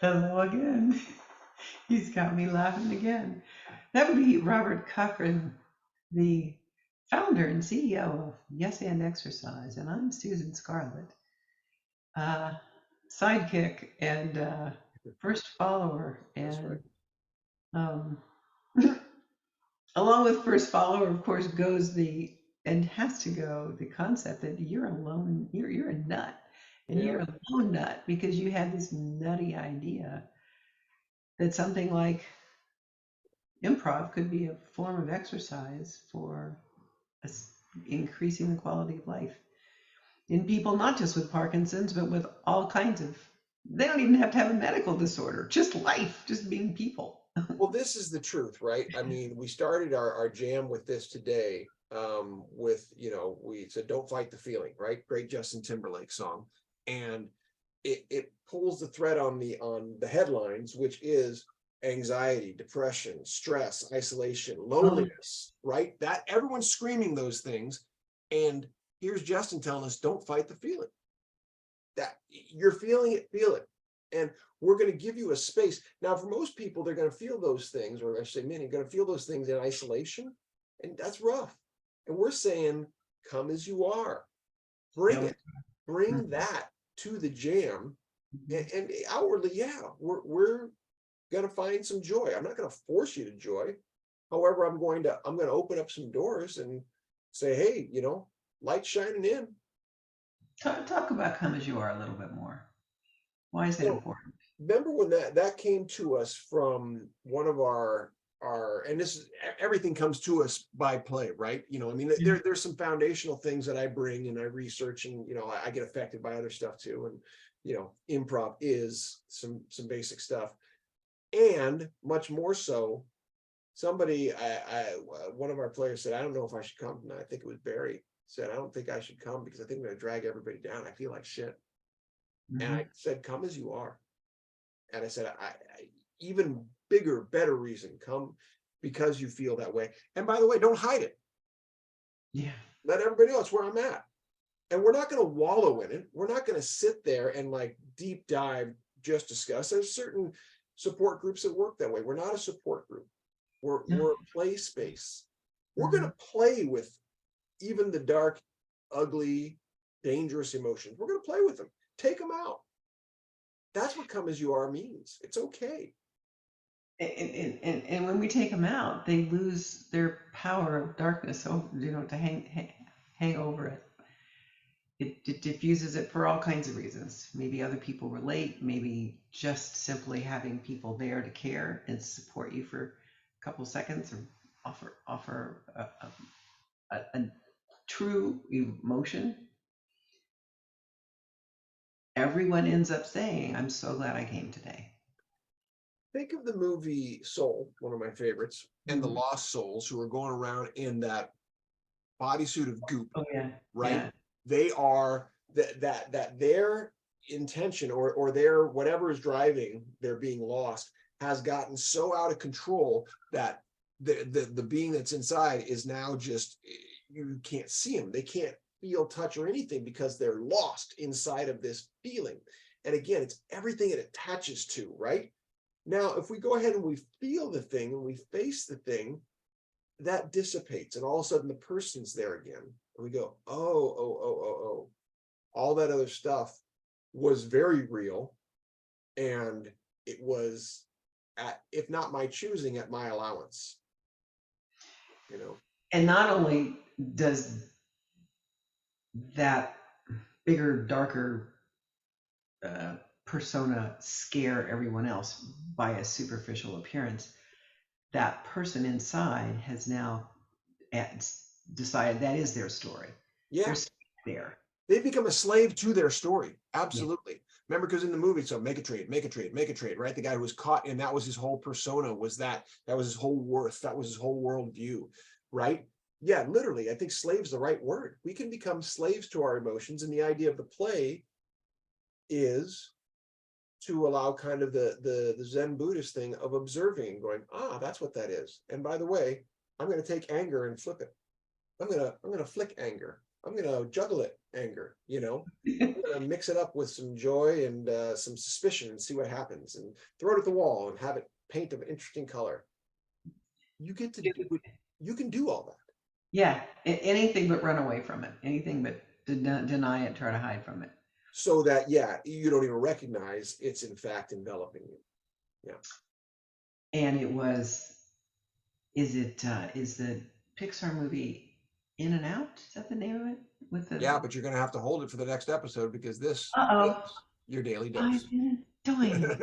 Hello again. He's got me laughing again. That would be Robert Cochran, the founder and CEO of Yes and Exercise, and I'm Susan Scarlett, uh, sidekick and first follower. That's right. And um, along with first follower, of course, goes the and has to go the concept that you're alone, you're a nut, and Yeah. you're a lone nut because you had this nutty idea that something like improv could be a form of exercise for increasing the quality of life in people, not just with Parkinson's, but with all kinds of, they don't even have to have a medical disorder, just life, just being people. Well, this is the truth, right? I mean, we started our jam with this today. With we said don't fight the feeling, right? Great Justin Timberlake song. And it pulls the thread on the headlines, which is anxiety, depression, stress, isolation, Oh, loneliness, right? That everyone's screaming those things. And here's Justin telling us, don't fight the feeling. That you're feeling it, feel it. And we're going to give you a space. Now, for most people, they're going to feel those things, or I should say many, are going to feel those things in isolation. And that's rough. And we're saying, come as you are, bring yeah. it, bring that to the jam. And outwardly, yeah, we're going to find some joy. I'm not going to force you to joy. However, I'm going to open up some doors and say, hey, light shining in. Talk about come as you are a little bit more. Why is that So important? remember when that came to us from one of our and this is everything comes to us by play, right? I mean, Yeah. there's some foundational things that I bring and I research, and I get affected by other stuff too. And improv is some basic stuff, and much more so. Somebody, one of our players said, I don't know if I should come tonight. I think it was Barry, said, I don't think I should come because I think I'm going to drag everybody down. I feel like shit. And Mm-hmm. I said, come as you are. And I said, even bigger, better reason, come because you feel that way. And by the way, don't hide it. Yeah. Let everybody know it's where I'm at. And we're not going to wallow in it. We're not going to sit there and like deep dive, just discuss. There's certain support groups that work that way. We're not a support group. Yeah. We're a play space. We're going Mm-hmm. to play with even the dark, ugly, dangerous emotions. We're going to play with them. Take them out. That's what come as you are means. It's okay. And when we take them out, they lose their power of darkness, so to hang over it. It diffuses it for all kinds of reasons. Maybe other people relate, maybe just simply having people there to care and support you for a couple seconds, or offer a true emotion. Everyone ends up saying, I'm so glad I came today. Think of the movie Soul, one of my favorites, and the Mhm. lost souls who are going around in that bodysuit of goop, Oh yeah, right? yeah. They are that their intention or their whatever is driving their being lost has gotten so out of control that the being that's inside is now just, you can't see them. They can't feel, touch, or anything because they're lost inside of this feeling. And again, it's everything it attaches to, right? Now, if we go ahead and we feel the thing and we face the thing, that dissipates, and all of a sudden the person's there again. And we go, oh. All that other stuff was very real. And it was at, if not my choosing, at my allowance, you know. And not only does that bigger, darker persona scare everyone else by a superficial appearance, that person inside has now decided that is their story. They're Yeah, there. they become a slave to their story. Yeah. Absolutely. Remember, because in the movie, so make a trade, make a trade, make a trade, right? The guy who was caught, and that was his whole persona, was that was his whole worth, that was his whole worldview, right? Yeah, literally, I think slave's the right word. We can become slaves to our emotions, and the idea of the play is to allow kind of the Zen Buddhist thing of observing and going, that's what that is. And by the way, I'm going to take anger and flip it. I'm gonna flick anger. I'm gonna juggle it, anger, I'm gonna mix it up with some joy and some suspicion and see what happens, and throw it at the wall and have it paint an interesting color. You get to do it. You can do all that. Yeah, anything but run away from it. Anything but deny it, try to hide from it. So that, yeah, you don't even recognize it's in fact enveloping you. Yeah. And it was, is the Pixar movie In and Out? Is that the name of it? With the, Yeah, but you're gonna have to hold it for the next episode because this uh-oh, is your daily 5 dose. minutes, doing.